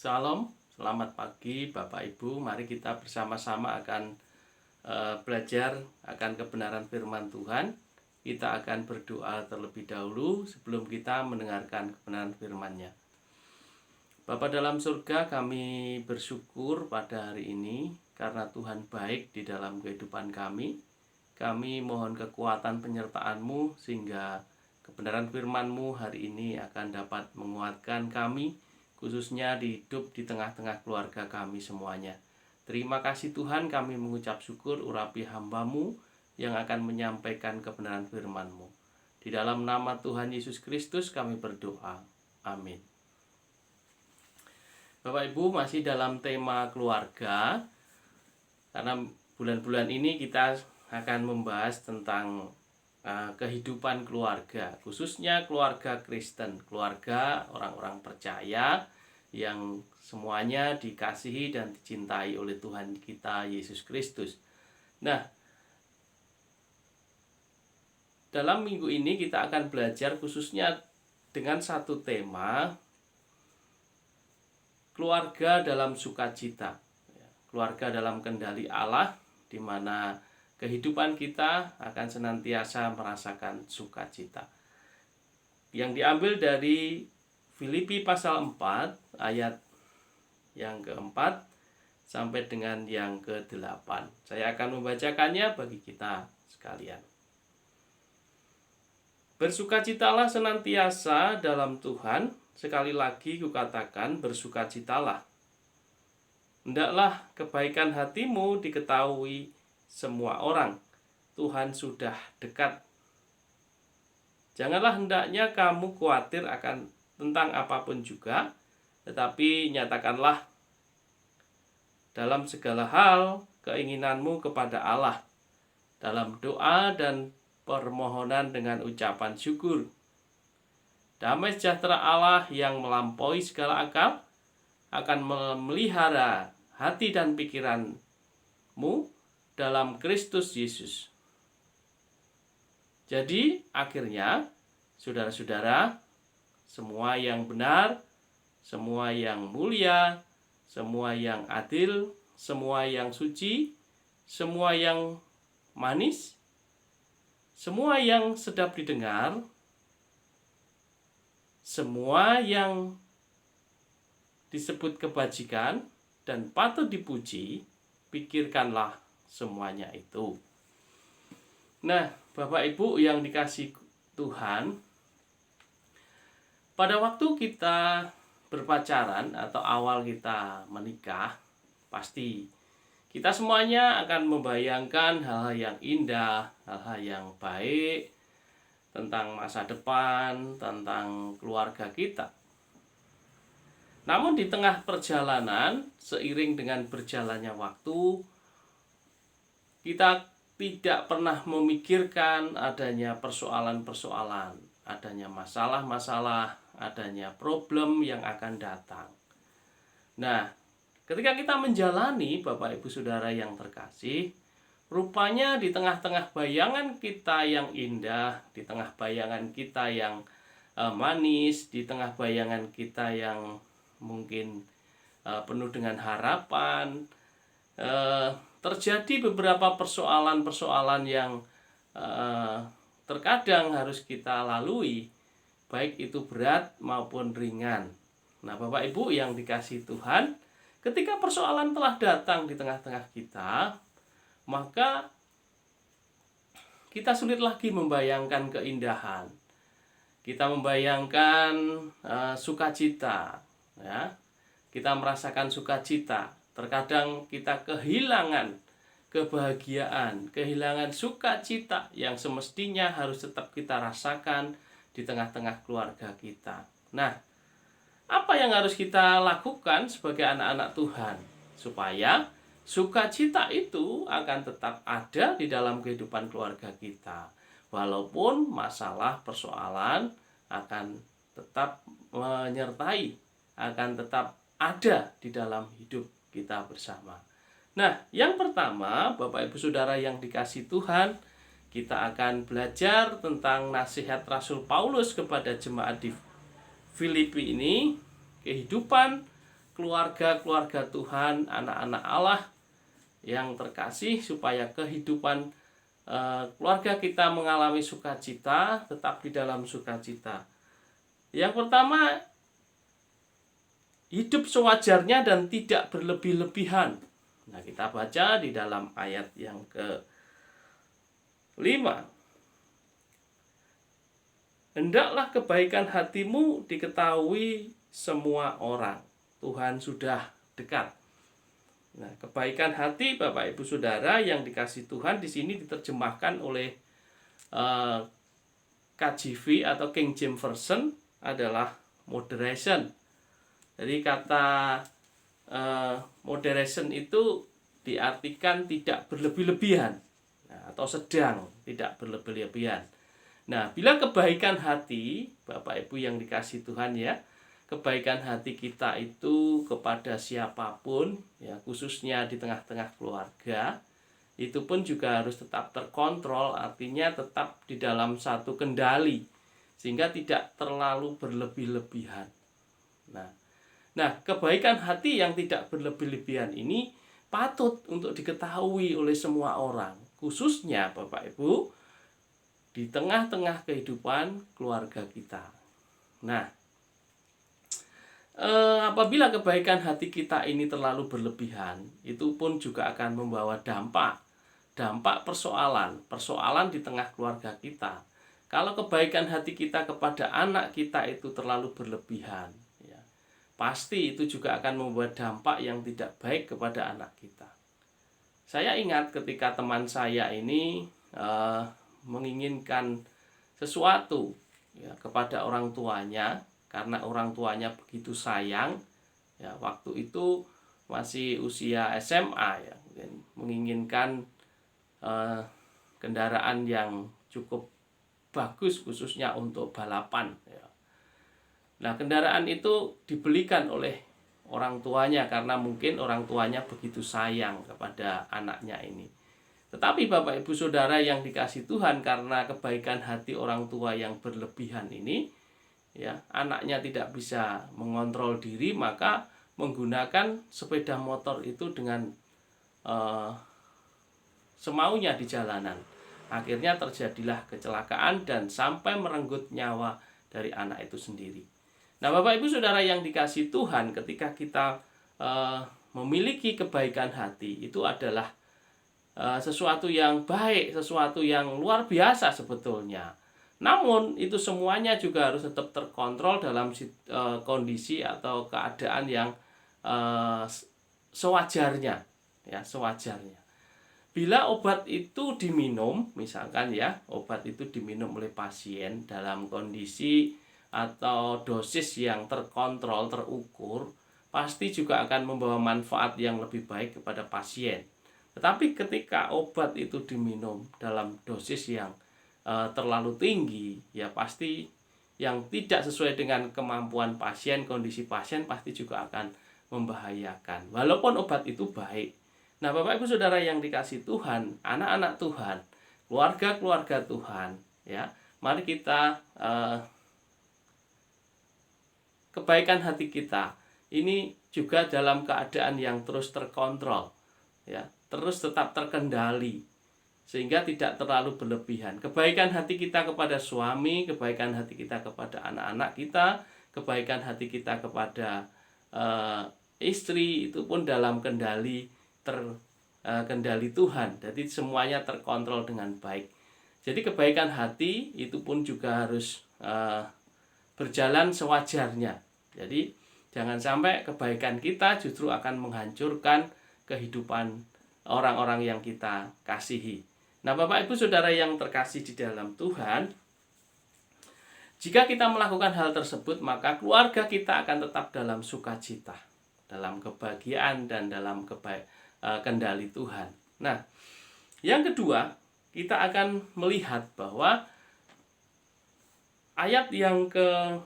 Shalom, selamat pagi Bapak Ibu. Mari kita bersama-sama akan belajar akan kebenaran firman Tuhan. Kita akan berdoa terlebih dahulu sebelum kita mendengarkan kebenaran firman-Nya. Bapa dalam surga, kami bersyukur pada hari ini karena Tuhan baik di dalam kehidupan kami. Kami mohon kekuatan penyertaan-Mu sehingga kebenaran firman-Mu hari ini akan dapat menguatkan kami, khususnya di hidup di tengah-tengah keluarga kami semuanya. Terima kasih Tuhan, kami mengucap syukur urapi hamba-Mu yang akan menyampaikan kebenaran firman-Mu. Di dalam nama Tuhan Yesus Kristus kami berdoa. Amin. Bapak Ibu, masih dalam tema keluarga. Karena bulan-bulan ini kita akan membahas tentang kehidupan keluarga, khususnya keluarga Kristen, keluarga orang-orang percaya yang semuanya dikasihi dan dicintai oleh Tuhan kita Yesus Kristus. Nah, dalam minggu ini kita akan belajar khususnya dengan satu tema, keluarga dalam sukacita, keluarga dalam kendali Allah, di mana kehidupan kita akan senantiasa merasakan sukacita. Yang diambil dari Filipi pasal 4 ayat yang keempat sampai dengan yang ke-8. Saya akan membacakannya bagi kita sekalian. Bersukacitalah senantiasa dalam Tuhan, sekali lagi kukatakan bersukacitalah. Hendaklah kebaikan hatimu diketahui semua orang, Tuhan sudah dekat. Janganlah hendaknya kamu khawatir akan tentang apapun juga, tetapi nyatakanlah dalam segala hal keinginanmu kepada Allah, dalam doa dan permohonan dengan ucapan syukur. Damai sejahtera Allah yang melampaui segala akal akan memelihara hati dan pikiranmu dalam Kristus Yesus. Jadi akhirnya saudara-saudara, semua yang benar, semua yang mulia, semua yang adil, semua yang suci, semua yang manis, semua yang sedap didengar, semua yang disebut kebajikan dan patut dipuji, pikirkanlah semuanya itu. Nah, Bapak Ibu yang dikasihi Tuhan, pada waktu kita berpacaran atau awal kita menikah, pasti kita semuanya akan membayangkan hal-hal yang indah, hal-hal yang baik tentang masa depan, tentang keluarga kita. Namun di tengah perjalanan, seiring dengan berjalannya waktu, kita tidak pernah memikirkan adanya persoalan-persoalan, adanya masalah-masalah, adanya problem yang akan datang. Nah, ketika kita menjalani, Bapak Ibu Saudara yang terkasih, rupanya di tengah-tengah bayangan kita yang indah, di tengah bayangan kita yang manis, di tengah bayangan kita yang mungkin penuh dengan harapan, terjadi beberapa persoalan-persoalan yang terkadang harus kita lalui, baik itu berat maupun ringan. Nah, Bapak Ibu yang dikasihi Tuhan, ketika persoalan telah datang di tengah-tengah kita, maka kita sulit lagi membayangkan keindahan. Kita membayangkan sukacita, ya. Kita merasakan sukacita. Terkadang kita kehilangan kebahagiaan, kehilangan sukacita yang semestinya harus tetap kita rasakan di tengah-tengah keluarga kita. Nah, apa yang harus kita lakukan sebagai anak-anak Tuhan supaya sukacita itu akan tetap ada di dalam kehidupan keluarga kita, walaupun masalah persoalan akan tetap menyertai, akan tetap ada di dalam hidup kita bersama. Nah, yang pertama, Bapak Ibu Saudara yang dikasihi Tuhan, kita akan belajar tentang nasihat Rasul Paulus kepada jemaat di Filipi ini, kehidupan keluarga-keluarga Tuhan, anak-anak Allah yang terkasih, supaya kehidupan keluarga kita mengalami sukacita, tetap di dalam sukacita. Yang pertama, hidup sewajarnya dan tidak berlebih-lebihan. Nah, kita baca di dalam ayat yang ke-5. Hendaklah kebaikan hatimu diketahui semua orang. Tuhan sudah dekat. Nah, kebaikan hati Bapak Ibu Saudara yang dikasih Tuhan di sini diterjemahkan oleh KJV atau King James Version adalah moderation. Jadi kata moderation itu diartikan tidak berlebih-lebihan, atau sedang, tidak berlebih-lebihan. Nah, bila kebaikan hati Bapak Ibu yang dikasih Tuhan ya, kebaikan hati kita itu kepada siapapun ya, khususnya di tengah-tengah keluarga, itu pun juga harus tetap terkontrol, artinya tetap di dalam satu kendali sehingga tidak terlalu berlebih-lebihan. Nah, kebaikan hati yang tidak berlebih-lebihan ini patut untuk diketahui oleh semua orang, khususnya Bapak Ibu di tengah-tengah kehidupan keluarga kita. Nah, apabila kebaikan hati kita ini terlalu berlebihan, itu pun juga akan membawa dampak persoalan di tengah keluarga kita. Kalau kebaikan hati kita kepada anak kita itu terlalu berlebihan, ya, pasti itu juga akan membuat dampak yang tidak baik kepada anak kita. Saya ingat ketika teman saya ini menginginkan sesuatu ya, kepada orang tuanya, karena orang tuanya begitu sayang ya, waktu itu masih usia SMA ya, menginginkan kendaraan yang cukup bagus khususnya untuk balapan ya. Nah, kendaraan itu dibelikan oleh orang tuanya karena mungkin orang tuanya begitu sayang kepada anaknya ini. Tetapi Bapak Ibu Saudara yang dikasih Tuhan, karena kebaikan hati orang tua yang berlebihan ini ya, anaknya tidak bisa mengontrol diri, maka menggunakan sepeda motor itu dengan semaunya di jalanan. Akhirnya terjadilah kecelakaan dan sampai merenggut nyawa dari anak itu sendiri. Nah, Bapak Ibu Saudara yang dikasih Tuhan, ketika kita memiliki kebaikan hati, itu adalah sesuatu yang baik, sesuatu yang luar biasa sebetulnya. Namun itu semuanya juga harus tetap terkontrol dalam kondisi atau keadaan yang sewajarnya ya, sewajarnya. Bila obat itu diminum, misalkan ya, obat itu diminum oleh pasien dalam kondisi atau dosis yang terkontrol, terukur, pasti juga akan membawa manfaat yang lebih baik kepada pasien. Tetapi ketika obat itu diminum dalam dosis yang terlalu tinggi, ya pasti yang tidak sesuai dengan kemampuan pasien, kondisi pasien pasti juga akan membahayakan. Walaupun obat itu baik. Nah, Bapak Ibu Saudara yang dikasih Tuhan, anak-anak Tuhan, keluarga-keluarga Tuhan, ya, mari kita kebaikan hati kita ini juga dalam keadaan yang terus terkontrol, ya, terus tetap terkendali sehingga tidak terlalu berlebihan. Kebaikan hati kita kepada suami, kebaikan hati kita kepada anak-anak kita, kebaikan hati kita kepada istri, itu pun dalam kendali Tuhan. Jadi semuanya terkontrol dengan baik. Jadi kebaikan hati itu pun juga harus berjalan sewajarnya. Jadi jangan sampai kebaikan kita justru akan menghancurkan kehidupan orang-orang yang kita kasihi. Nah, Bapak Ibu Saudara yang terkasih di dalam Tuhan, jika kita melakukan hal tersebut, maka keluarga kita akan tetap dalam sukacita, dalam kebahagiaan dan dalam kendali Tuhan. Nah, yang kedua, kita akan melihat bahwa ayat yang ke-6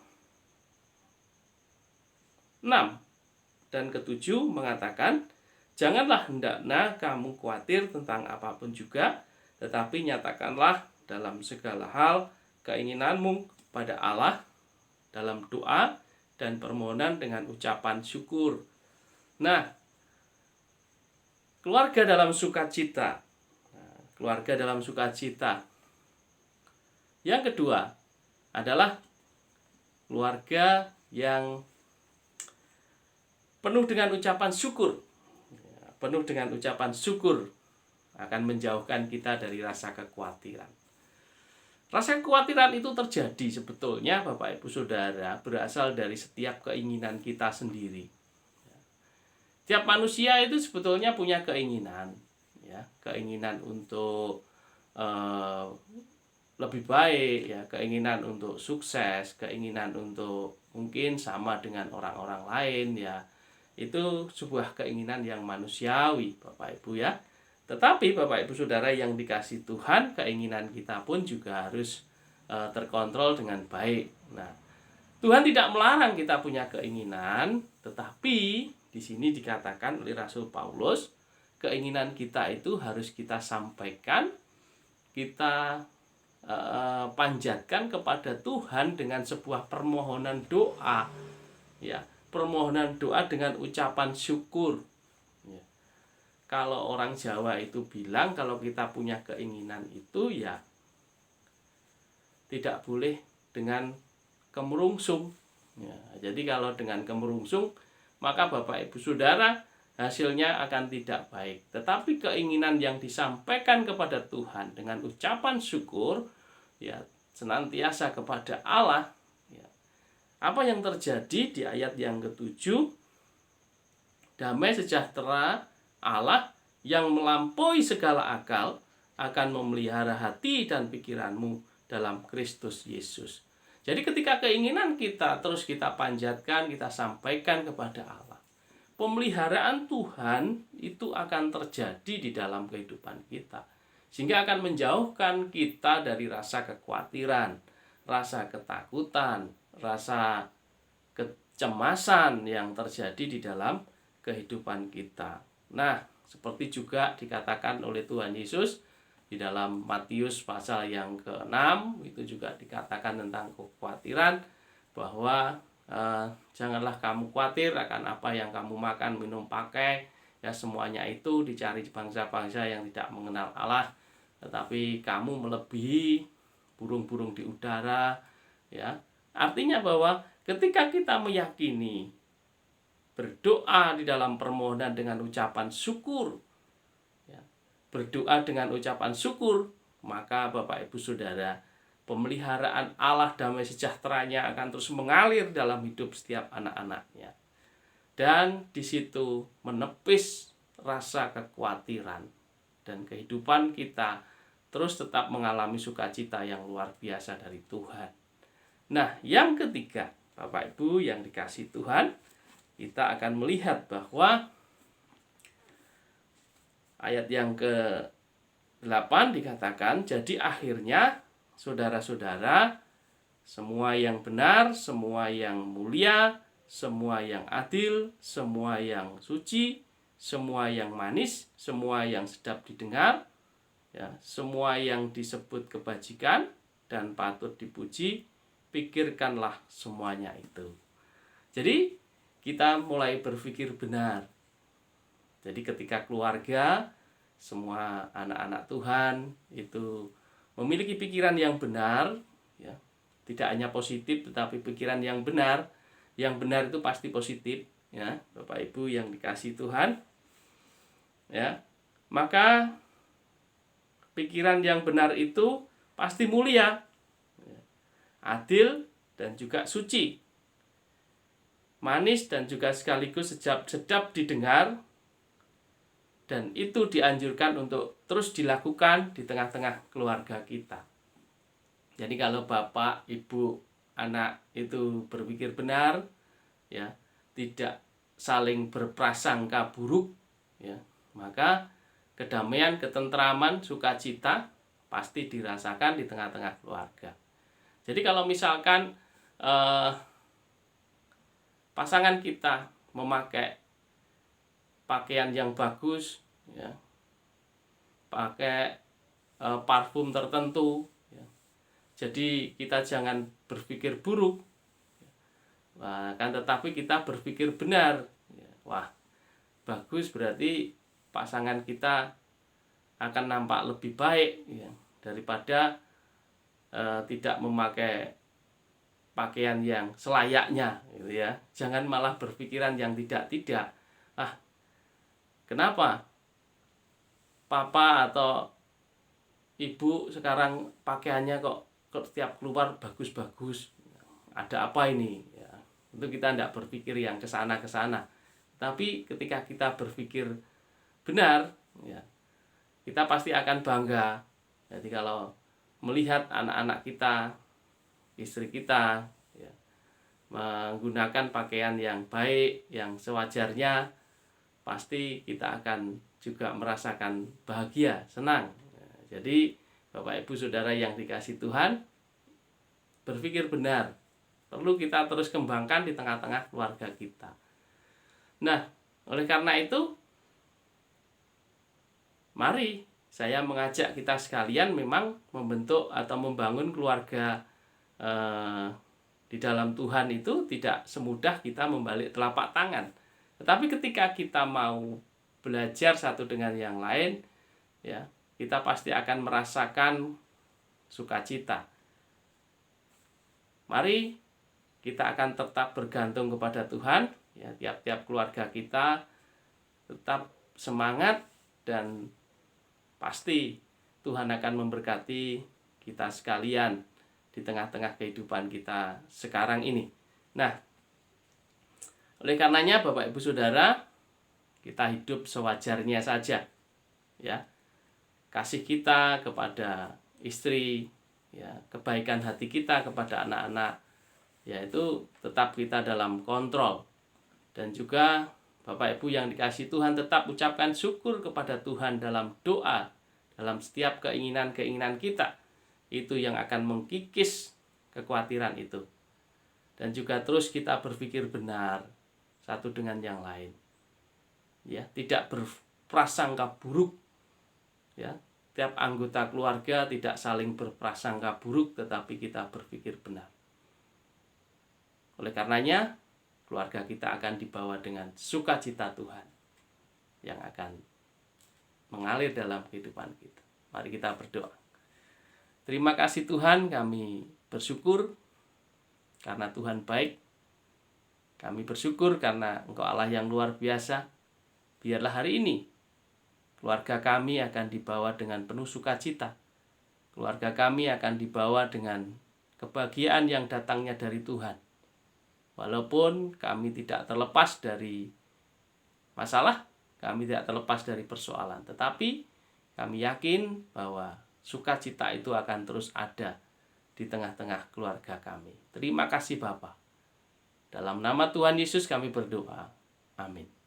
dan ke-7 mengatakan, janganlah hendaknya kamu khawatir tentang apapun juga, tetapi nyatakanlah dalam segala hal keinginanmu pada Allah dalam doa dan permohonan dengan ucapan syukur. Nah, keluarga dalam sukacita. Keluarga dalam sukacita. Yang kedua adalah keluarga yang penuh dengan ucapan syukur. Penuh dengan ucapan syukur akan menjauhkan kita dari rasa kekhawatiran. Rasa kekhawatiran itu terjadi sebetulnya Bapak Ibu Saudara berasal dari setiap keinginan kita sendiri. Tiap manusia itu sebetulnya punya keinginan, ya, keinginan untuk lebih baik, ya, keinginan untuk sukses, keinginan untuk mungkin sama dengan orang-orang lain, ya. Itu sebuah keinginan yang manusiawi, Bapak Ibu, ya. Tetapi Bapak Ibu Saudara yang dikasih Tuhan, keinginan kita pun juga harus terkontrol dengan baik. Nah, Tuhan tidak melarang kita punya keinginan, tetapi di sini dikatakan oleh Rasul Paulus, keinginan kita itu harus kita sampaikan, kita panjatkan kepada Tuhan dengan sebuah permohonan doa, ya, permohonan doa dengan ucapan syukur. Ya. Kalau orang Jawa itu bilang kalau kita punya keinginan itu ya tidak boleh dengan kemerungsung. Ya, jadi kalau dengan kemerungsung maka Bapak Ibu Saudara hasilnya akan tidak baik. Tetapi keinginan yang disampaikan kepada Tuhan dengan ucapan syukur, ya, senantiasa kepada Allah, ya. Apa yang terjadi di ayat yang ke-7? Damai sejahtera Allah yang melampaui segala akal akan memelihara hati dan pikiranmu dalam Kristus Yesus. Jadi ketika keinginan kita terus kita panjatkan, kita sampaikan kepada Allah, pemeliharaan Tuhan itu akan terjadi di dalam kehidupan kita. Sehingga akan menjauhkan kita dari rasa kekhawatiran, rasa ketakutan, rasa kecemasan yang terjadi di dalam kehidupan kita. Nah, seperti juga dikatakan oleh Tuhan Yesus di dalam Matius pasal yang ke-6, itu juga dikatakan tentang kekhawatiran bahwa janganlah kamu khawatir akan apa yang kamu makan, minum, pakai, ya, semuanya itu dicari bangsa-bangsa yang tidak mengenal Allah, tetapi kamu melebihi burung-burung di udara, ya. Artinya bahwa ketika kita meyakini, berdoa di dalam permohonan dengan ucapan syukur, ya, berdoa dengan ucapan syukur, maka Bapak Ibu Saudara, pemeliharaan Allah damai sejahteranya akan terus mengalir dalam hidup setiap anak-anaknya. Dan di situ menepis rasa kekhawatiran dan kehidupan kita terus tetap mengalami sukacita yang luar biasa dari Tuhan. Nah, yang ketiga, Bapak Ibu yang dikasih Tuhan, kita akan melihat bahwa ayat yang ke-8 dikatakan, jadi akhirnya saudara-saudara, semua yang benar, semua yang mulia, semua yang adil, semua yang suci, semua yang manis, semua yang sedap didengar, ya, semua yang disebut kebajikan dan patut dipuji, pikirkanlah semuanya itu. Jadi kita mulai berpikir benar. Jadi ketika keluarga, semua anak-anak Tuhan itu memiliki pikiran yang benar, ya, tidak hanya positif tetapi pikiran yang benar. Yang benar itu pasti positif, ya, Bapak Ibu yang dikasih Tuhan, ya. Maka pikiran yang benar itu pasti mulia, ya, adil dan juga suci, manis dan juga sekaligus sedap didengar, dan itu dianjurkan untuk terus dilakukan di tengah-tengah keluarga kita. Jadi kalau Bapak, Ibu, anak itu berpikir benar, ya, tidak saling berprasangka buruk, ya, maka kedamaian, ketentraman, sukacita pasti dirasakan di tengah-tengah keluarga. Jadi kalau misalkan pasangan kita memakai pakaian yang bagus, ya, pakai parfum tertentu, ya, jadi kita jangan berpikir buruk, kan tetapi kita berpikir benar, ya. Wah, bagus, berarti pasangan kita akan nampak lebih baik ya, daripada tidak memakai pakaian yang selayaknya gitu ya. Jangan malah berpikiran yang tidak-tidak. Kenapa papa atau ibu sekarang pakaiannya kok setiap keluar bagus-bagus, ada apa ini ya? Tentu kita tidak berpikir yang kesana, tapi ketika kita berpikir benar ya, kita pasti akan bangga. Jadi kalau melihat anak-anak kita, istri kita ya, menggunakan pakaian yang baik, yang sewajarnya, pasti kita akan juga merasakan bahagia, senang. Jadi Bapak Ibu Saudara yang dikasihi Tuhan, berpikir benar perlu kita terus kembangkan di tengah-tengah keluarga kita. Nah, oleh karena itu, mari saya mengajak kita sekalian memang membentuk atau membangun keluarga di dalam Tuhan itu tidak semudah kita membalik telapak tangan. Tetapi ketika kita mau belajar satu dengan yang lain, ya, kita pasti akan merasakan sukacita. Mari kita akan tetap bergantung kepada Tuhan, ya, tiap-tiap keluarga kita tetap semangat, dan pasti Tuhan akan memberkati kita sekalian di tengah-tengah kehidupan kita sekarang ini. Nah, oleh karenanya Bapak Ibu Saudara, kita hidup sewajarnya saja, ya. Kasih kita kepada istri, ya, kebaikan hati kita kepada anak-anak, yaitu tetap kita dalam kontrol. Dan juga Bapak Ibu yang dikasihi Tuhan, tetap ucapkan syukur kepada Tuhan dalam doa, dalam setiap keinginan-keinginan kita. Itu yang akan mengkikis kekhawatiran itu. Dan juga terus kita berpikir benar satu dengan yang lain. Ya, tidak berprasangka buruk. Ya, tiap anggota keluarga tidak saling berprasangka buruk, tetapi kita berpikir benar. Oleh karenanya, keluarga kita akan dibawa dengan sukacita Tuhan yang akan mengalir dalam kehidupan kita. Mari kita berdoa. Terima kasih Tuhan, kami bersyukur karena Tuhan baik. Kami bersyukur karena Engkau Allah yang luar biasa. Biarlah hari ini keluarga kami akan dibawa dengan penuh sukacita. Keluarga kami akan dibawa dengan kebahagiaan yang datangnya dari Tuhan. Walaupun kami tidak terlepas dari masalah, kami tidak terlepas dari persoalan, tetapi kami yakin bahwa sukacita itu akan terus ada di tengah-tengah keluarga kami. Terima kasih Bapa. Dalam nama Tuhan Yesus kami berdoa. Amin.